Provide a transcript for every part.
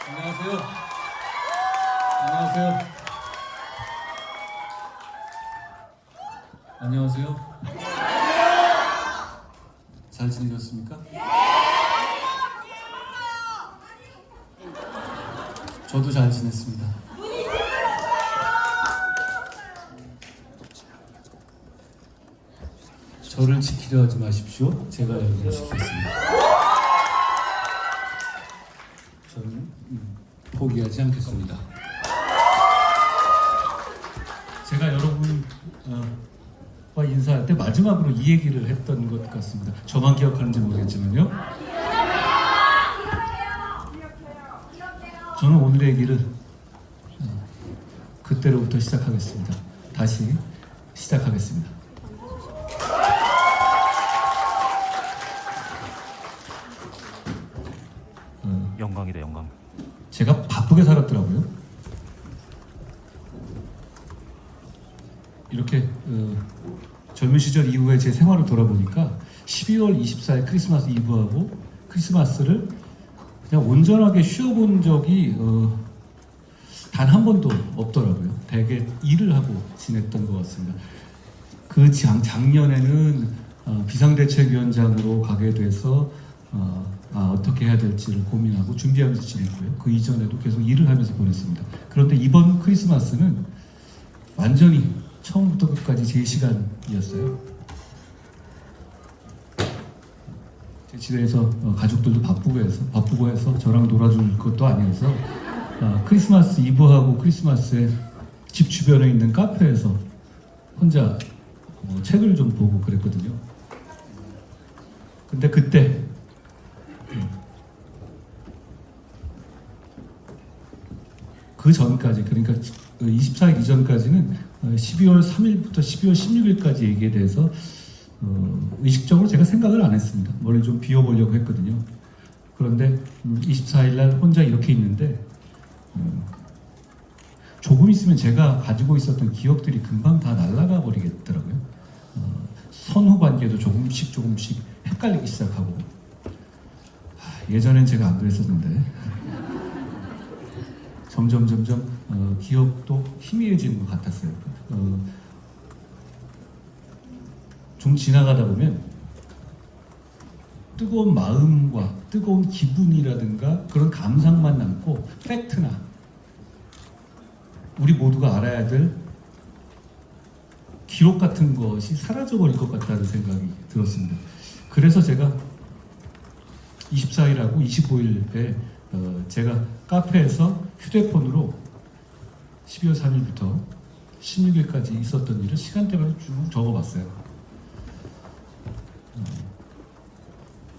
안녕하세요. 안녕하세요. 안녕하세요. 잘 지내셨습니까? 저도 잘 지냈습니다. 저를 지키려 하지 마십시오. 제가 여러분을 지키겠습니다. 저는 포기하지 않겠습니다. 제가 여러분과 인사할 때 마지막으로 이 얘기를 했던 것 같습니다. 저만 기억하는지 모르겠지만요. 저는 오늘의 얘기를 그때로부터 시작하겠습니다. 다시 시작하겠습니다. 영광이다, 영광. 제가 바쁘게 살았더라고요. 이렇게 젊은 시절 이후에 제 생활을 돌아보니까 12월 24일 크리스마스 이브하고 크리스마스를 그냥 온전하게 쉬어본 적이 단 한 번도 없더라고요. 되게 일을 하고 지냈던 것 같습니다. 그 작년에는 비상대책위원장으로 가게 돼서 어떻게 해야 될지를 고민하고 준비하면서 지냈고요. 그 이전에도 계속 일을 하면서 보냈습니다. 그런데 이번 크리스마스는 완전히 처음부터 끝까지 제 시간이었어요. 제 집에서 가족들도 바쁘고 해서 저랑 놀아줄 것도 아니어서 크리스마스 이브하고 크리스마스에 집 주변에 있는 카페에서 혼자 책을 좀 보고 그랬거든요. 근데 그때 그 전까지, 그러니까 24일 이전까지는 12월 3일부터 12월 16일까지 얘기에 대해서 의식적으로 제가 생각을 안 했습니다. 머리를 좀 비워보려고 했거든요. 그런데 24일 날 혼자 이렇게 있는데 조금 있으면 제가 가지고 있었던 기억들이 금방 다 날아가 버리겠더라고요. 선후 관계도 조금씩 헷갈리기 시작하고, 예전엔 제가 안 그랬었는데 점점 기억도 희미해지는 것 같았어요. 좀 지나가다 보면 뜨거운 마음과 뜨거운 기분이라든가 그런 감상만 남고 팩트나 우리 모두가 알아야 될 기록 같은 것이 사라져버릴 것 같다는 생각이 들었습니다. 그래서 제가 24일하고 25일에 제가 카페에서 휴대폰으로 12월 3일부터 16일까지 있었던 일을 시간대별로 쭉 적어봤어요.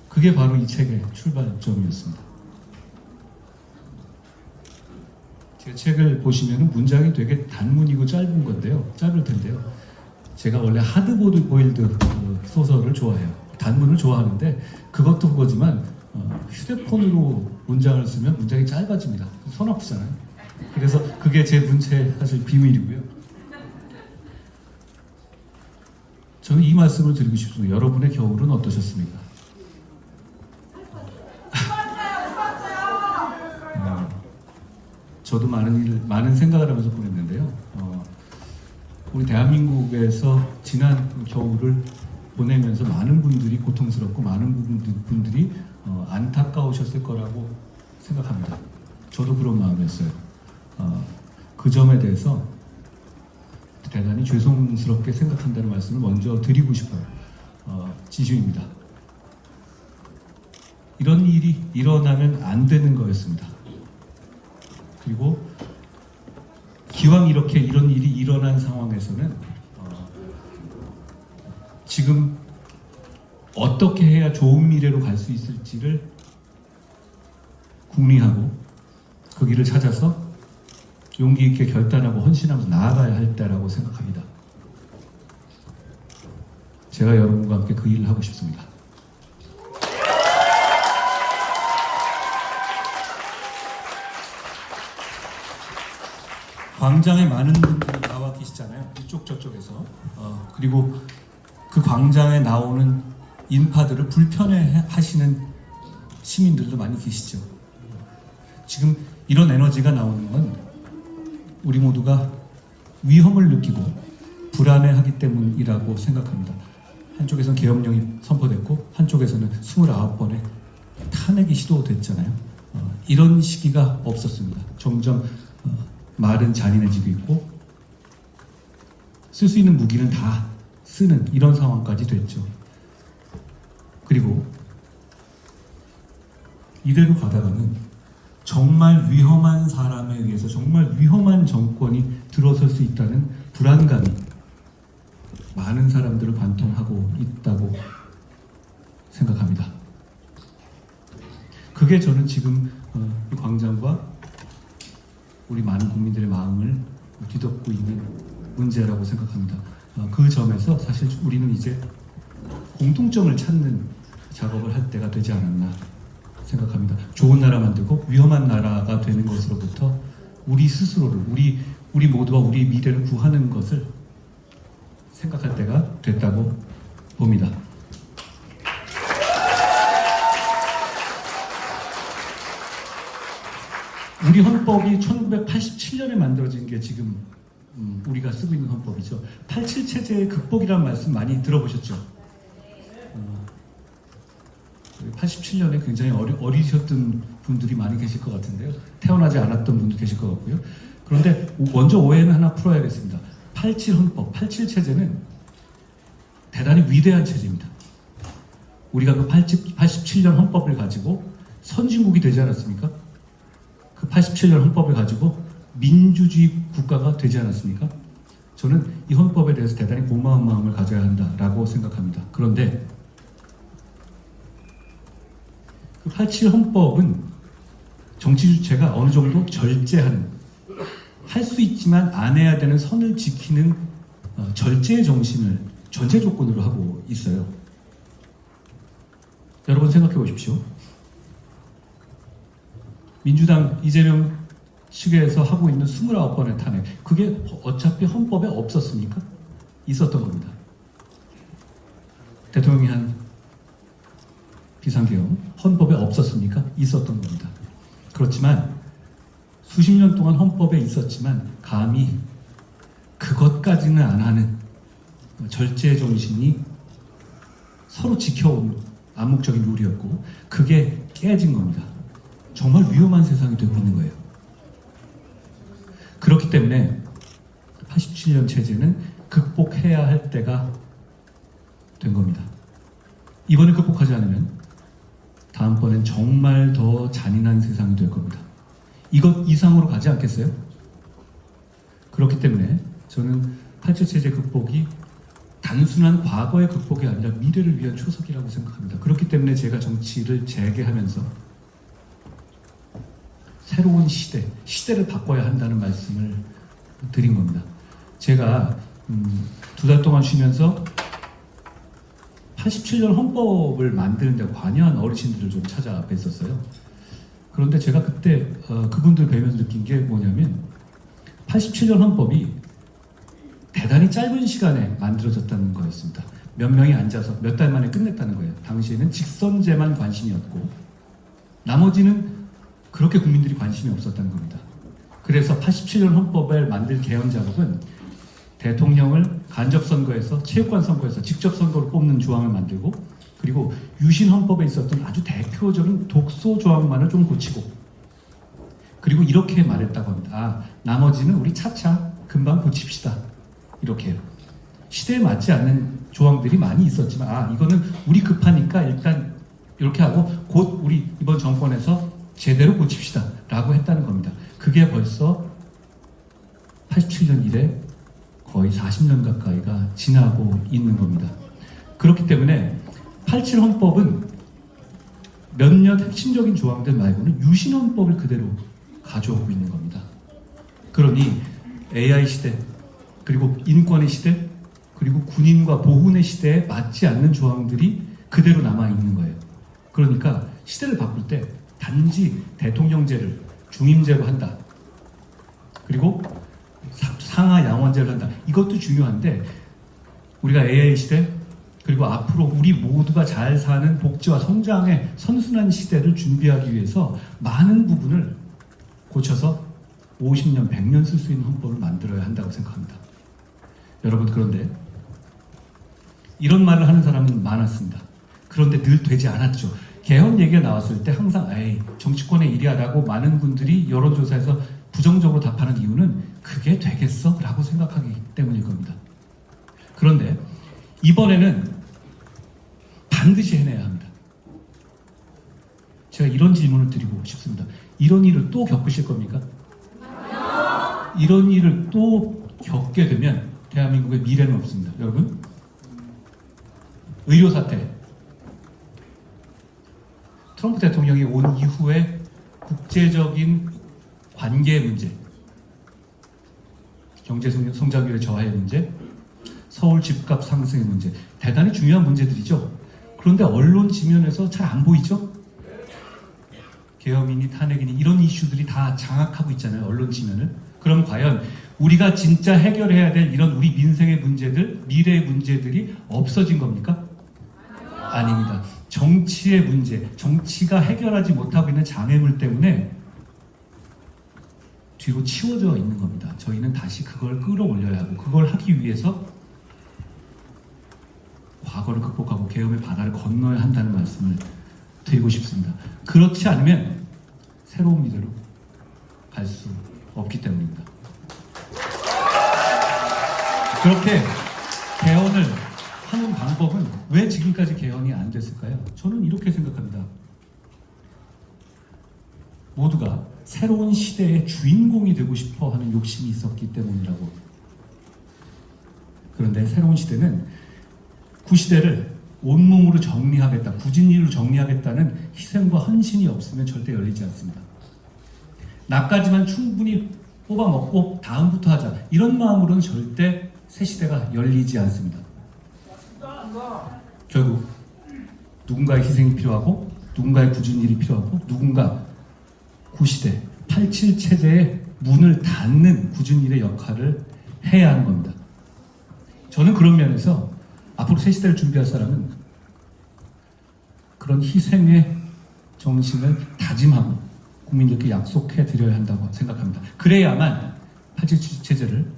그게 바로 이 책의 출발점이었습니다. 제 책을 보시면 문장이 되게 단문이고 짧은 건데요. 짧을 텐데요. 제가 원래 하드보드 보일드 소설을 좋아해요. 단문을 좋아하는데 그것도 그거지만 휴대폰으로 문장을 쓰면 문장이 짧아집니다. 손 아프잖아요. 그래서 그게 제 문체의 사실 비밀이고요. 저는 이 말씀을 드리고 싶습니다. 여러분의 겨울은 어떠셨습니까? 저도 많은 생각을 하면서 보냈는데요. 우리 대한민국에서 지난 겨울을 보내면서 많은 분들이 고통스럽고 많은 분들이 안타까우셨을 거라고 생각합니다. 저도 그런 마음이었어요. 그 점에 대해서 대단히 죄송스럽게 생각한다는 말씀을 먼저 드리고 싶어요. 진심입니다. 이런 일이 일어나면 안 되는 거였습니다. 그리고 기왕 이렇게 이런 일이 일어난 상황에서는 지금 어떻게 해야 좋은 미래로 갈 수 있을지를 궁리하고 그 길을 찾아서 용기 있게 결단하고 헌신하면서 나아가야 할 때라고 생각합니다. 제가 여러분과 함께 그 일을 하고 싶습니다. 광장에 많은 분들이 나와 계시잖아요. 이쪽 저쪽에서. 그리고 그 광장에 나오는 인파들을 불편해 하시는 시민들도 많이 계시죠. 지금 이런 에너지가 나오는 건 우리 모두가 위험을 느끼고 불안해하기 때문이라고 생각합니다. 한쪽에서는 계엄령이 선포됐고 한쪽에서는 29번의 탄핵이 시도됐잖아요. 이런 시기가 없었습니다. 점점 말은 잔인해지고 있고 쓸 수 있는 무기는 다 쓰는 이런 상황까지 됐죠. 그리고 이대로 가다가는 정말 위험한 사람에 의해서 정말 위험한 정권이 들어설 수 있다는 불안감이 많은 사람들을 관통하고 있다고 생각합니다. 그게 저는 지금 이 광장과 우리 많은 국민들의 마음을 뒤덮고 있는 문제라고 생각합니다. 그 점에서 사실 우리는 이제 공통점을 찾는 작업을 할 때가 되지 않았나 생각합니다. 좋은 나라 만들고 위험한 나라가 되는 것으로부터 우리 스스로를, 우리 모두와 우리 미래를 구하는 것을 생각할 때가 됐다고 봅니다. 우리 헌법이 1987년에 만들어진 게 지금 우리가 쓰고 있는 헌법이죠. 87 체제의 극복이라는 말씀 많이 들어보셨죠? 87년에 굉장히 어리셨던 분들이 많이 계실 것 같은데요. 태어나지 않았던 분도 계실 것 같고요. 그런데 먼저 오해는 하나 풀어야겠습니다. 87 헌법, 87 체제는 대단히 위대한 체제입니다. 우리가 그 87년 헌법을 가지고 선진국이 되지 않았습니까? 그 87년 헌법을 가지고 민주주의 국가가 되지 않았습니까? 저는 이 헌법에 대해서 대단히 고마운 마음을 가져야 한다라고 생각합니다. 그런데 그 87 헌법은 정치 주체가 어느 정도 절제하는, 할 수 있지만 안 해야 되는 선을 지키는 절제의 정신을 전제 조건으로 하고 있어요. 여러분 생각해 보십시오. 민주당 이재명 측에서 하고 있는 29번의 탄핵, 그게 어차피 헌법에 없었습니까? 있었던 겁니다. 대통령이 한 비상계엄 헌법에 없었습니까? 있었던 겁니다. 그렇지만 수십 년 동안 헌법에 있었지만 감히 그것까지는 안 하는 절제 정신이 서로 지켜온 암묵적인 룰이었고, 그게 깨진 겁니다. 정말 위험한 세상이 되고 있는 거예요. 그렇기 때문에 87년 체제는 극복해야 할 때가 된 겁니다. 이번에 극복하지 않으면 다음번엔 정말 더 잔인한 세상이 될 겁니다. 이것 이상으로 가지 않겠어요? 그렇기 때문에 저는 87 체제 극복이 단순한 과거의 극복이 아니라 미래를 위한 초석이라고 생각합니다. 그렇기 때문에 제가 정치를 재개하면서 새로운 시대를 바꿔야 한다는 말씀을 드린 겁니다. 제가 2달 동안 쉬면서 87년 헌법을 만드는데 관여한 어르신들을 좀 찾아뵀었어요. 그런데 제가 그때 그분들 뵈면서 느낀 게 뭐냐면 87년 헌법이 대단히 짧은 시간에 만들어졌다는 거였습니다. 몇 명이 앉아서 몇 달 만에 끝냈다는 거예요. 당시에는 직선제만 관심이었고 나머지는 그렇게 국민들이 관심이 없었다는 겁니다. 그래서 87년 헌법을 만들 개헌 작업은 대통령을 간접선거에서, 체육관 선거에서 직접 선거로 뽑는 조항을 만들고, 그리고 유신 헌법에 있었던 아주 대표적인 독소 조항만을 좀 고치고, 그리고 이렇게 말했다고 합니다. 나머지는 우리 차차 금방 고칩시다. 이렇게 시대에 맞지 않는 조항들이 많이 있었지만 이거는 우리 급하니까 일단 이렇게 하고 곧 우리 이번 정권에서 제대로 고칩시다 라고 했다는 겁니다. 그게 벌써 87년 이래 거의 40년 가까이가 지나고 있는 겁니다. 그렇기 때문에 87 헌법은 몇몇 핵심적인 조항들 말고는 유신 헌법을 그대로 가져오고 있는 겁니다. 그러니 AI 시대, 그리고 인권의 시대, 그리고 군인과 보훈의 시대에 맞지 않는 조항들이 그대로 남아있는 거예요. 그러니까 시대를 바꿀 때 단지 대통령제를 중임제로 한다. 그리고 상하 양원제를 한다. 이것도 중요한데 우리가 AI 시대, 그리고 앞으로 우리 모두가 잘 사는 복지와 성장의 선순환 시대를 준비하기 위해서 많은 부분을 고쳐서 50년, 100년 쓸 수 있는 헌법을 만들어야 한다고 생각합니다. 여러분, 그런데 이런 말을 하는 사람은 많았습니다. 그런데 늘 되지 않았죠. 개헌 얘기가 나왔을 때 항상 정치권의 일이야라고 많은 분들이 여론조사에서 부정적으로 답하는 이유는 그게 되겠어? 라고 생각하기 때문일 겁니다. 그런데 이번에는 반드시 해내야 합니다. 제가 이런 질문을 드리고 싶습니다. 이런 일을 또 겪으실 겁니까? 이런 일을 또 겪게 되면 대한민국의 미래는 없습니다. 여러분, 의료 사태, 트럼프 대통령이 온 이후에 국제적인 관계 문제, 경제 성장률의 저하의 문제, 서울 집값 상승의 문제, 대단히 중요한 문제들이죠. 그런데 언론 지면에서 잘 안 보이죠? 계엄이니 탄핵이니 이런 이슈들이 다 장악하고 있잖아요, 언론 지면을. 그럼 과연 우리가 진짜 해결해야 될 이런 우리 민생의 문제들, 미래의 문제들이 없어진 겁니까? 아닙니다. 정치의 문제, 정치가 해결하지 못하고 있는 장애물 때문에 뒤로 치워져 있는 겁니다. 저희는 다시 그걸 끌어올려야 하고, 그걸 하기 위해서 과거를 극복하고 계엄의 바다를 건너야 한다는 말씀을 드리고 싶습니다. 그렇지 않으면 새로운 미래로 갈 수 없기 때문입니다. 그렇게 개헌을 하는 방법은 왜 지금까지 개헌이 안 됐을까요? 저는 이렇게 생각합니다. 모두가 새로운 시대의 주인공이 되고 싶어 하는 욕심이 있었기 때문이라고. 그런데 새로운 시대는 구시대를 온몸으로 정리하겠다, 구진리로 정리하겠다는 희생과 헌신이 없으면 절대 열리지 않습니다. 나까지만 충분히 뽑아먹고 다음부터 하자, 이런 마음으로는 절대 새 시대가 열리지 않습니다. 결국 누군가의 희생이 필요하고, 누군가의 굳은 일이 필요하고, 누군가 구시대 87 체제의 문을 닫는 굳은 일의 역할을 해야 하는 겁니다. 저는 그런 면에서 앞으로 새 시대를 준비할 사람은 그런 희생의 정신을 다짐하고 국민들께 약속해 드려야 한다고 생각합니다. 그래야만 87 체제를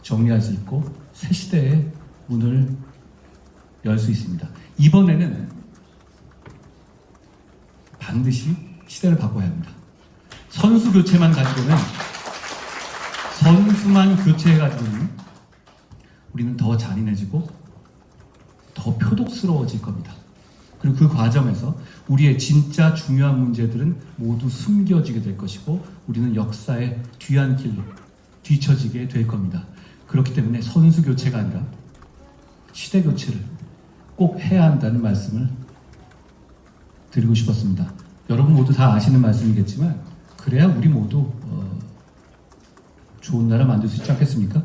정리할 수 있고 새 시대의 문을 열 수 있습니다. 이번에는 반드시 시대를 바꿔야 합니다. 선수 교체만 가지고는, 선수만 교체해가지고는 우리는 더 잔인해지고 더 표독스러워질 겁니다. 그리고 그 과정에서 우리의 진짜 중요한 문제들은 모두 숨겨지게 될 것이고 우리는 역사의 뒤안길로 뒤처지게 될 겁니다. 그렇기 때문에 선수 교체가 아니라 시대 교체를 꼭 해야 한다는 말씀을 드리고 싶었습니다. 여러분 모두 다 아시는 말씀이겠지만 그래야 우리 모두 좋은 나라 만들 수 있지 않겠습니까?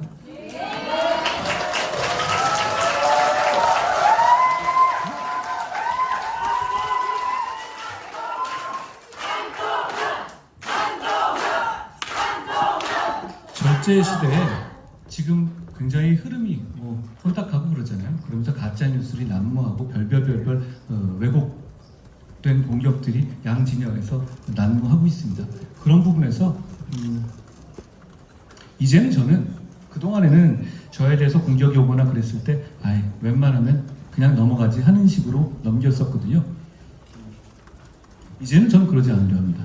절제 시대에 지금 굉장히 흐름이 혼탁하고 그러잖아요. 그러면서 가짜 뉴스들이 난무하고 별별 왜곡된 공격들이 양 진영에서 난무하고 있습니다. 그런 부분에서 이제는 저는 그동안에는 저에 대해서 공격이 오거나 그랬을 때 웬만하면 그냥 넘어가지 하는 식으로 넘겼었거든요. 이제는 저는 그러지 않으려 합니다.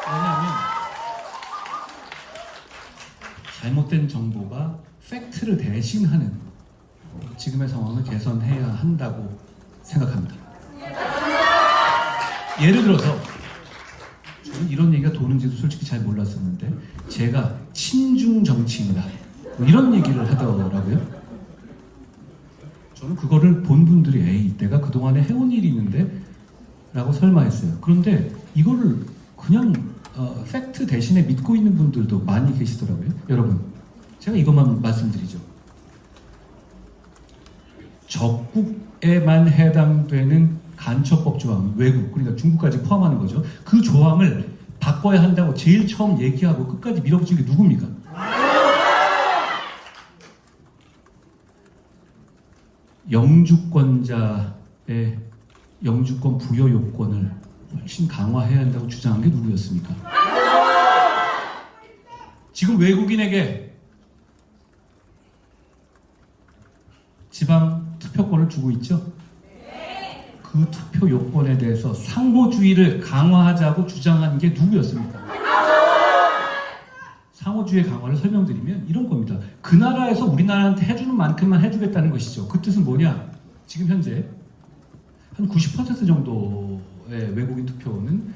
왜냐하면 잘못된 정보가 팩트를 대신하는 지금의 상황을 개선해야 한다고 생각합니다. 예를 들어서 저는 이런 얘기가 도는지도 솔직히 잘 몰랐었는데 제가 친중 정치인이다 이런 얘기를 하더라고요. 저는 그거를 본 분들이 내가 그동안에 해온 일이 있는데 라고 설마했어요. 그런데 이거를 그냥 팩트 대신에 믿고 있는 분들도 많이 계시더라고요. 여러분, 제가 이것만 말씀드리죠. 적국에만 해당되는 간첩법 조항, 외국, 그러니까 중국까지 포함하는 거죠. 그 조항을 바꿔야 한다고 제일 처음 얘기하고 끝까지 밀어붙인 게 누굽니까? 영주권자의 영주권 부여 요건을 훨씬 강화해야 한다고 주장한 게 누구였습니까? 지금 외국인에게 지방 투표권을 주고 있죠? 그 투표 요건에 대해서 상호주의를 강화하자고 주장한 게 누구였습니까? 상호주의 강화를 설명드리면 이런 겁니다. 그 나라에서 우리나라한테 해주는 만큼만 해주겠다는 것이죠. 그 뜻은 뭐냐? 지금 현재 한 90% 정도의 외국인 투표는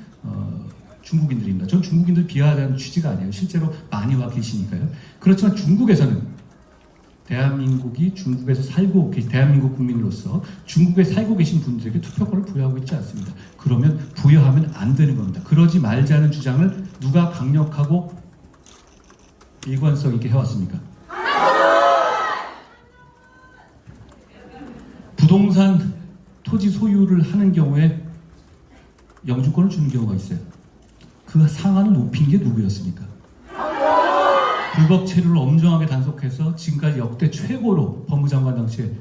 중국인들입니다. 전 중국인들 비하하는 취지가 아니에요. 실제로 많이 와 계시니까요. 그렇지만 중국에서는 대한민국이 중국에서 살고 대한민국 국민으로서 중국에 살고 계신 분들에게 투표권을 부여하고 있지 않습니다. 그러면 부여하면 안 되는 겁니다. 그러지 말자는 주장을 누가 강력하고 일관성 있게 해왔습니까? 부동산 토지 소유를 하는 경우에 영주권을 주는 경우가 있어요. 그 상한을 높인 게 누구였습니까? 불법 체류를 엄정하게 단속해서 지금까지 역대 최고로 법무장관 당시에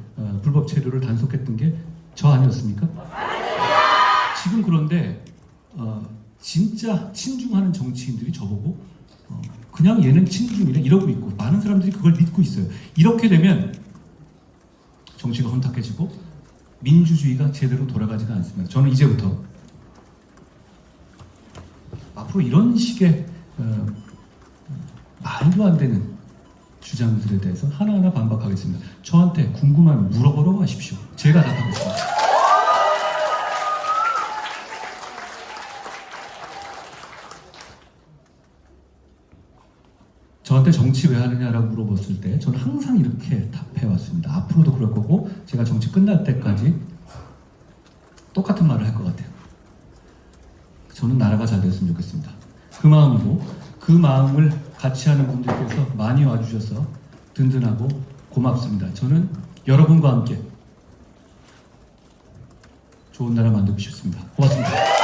불법 체류를 단속했던 게 저 아니었습니까? 지금 그런데 진짜 친중하는 정치인들이 저보고 그냥 얘는 친중이래 이러고 있고 많은 사람들이 그걸 믿고 있어요. 이렇게 되면 정치가 혼탁해지고 민주주의가 제대로 돌아가지가 않습니다. 저는 이제부터 앞으로 이런 식의 말도 안 되는 주장들에 대해서 하나하나 반박하겠습니다. 저한테 궁금하면 물어보러 가십시오. 제가 답하겠습니다. 저한테 정치 왜 하느냐라고 물어봤을 때 저는 항상 이렇게 답해왔습니다. 앞으로도 그럴 거고 제가 정치 끝날 때까지 똑같은 말을 할 것 같아요. 저는 나라가 잘 됐으면 좋겠습니다. 그 마음이고 그 마음을 같이 하는 분들께서 많이 와주셔서 든든하고 고맙습니다. 저는 여러분과 함께 좋은 나라 만들고 싶습니다. 고맙습니다.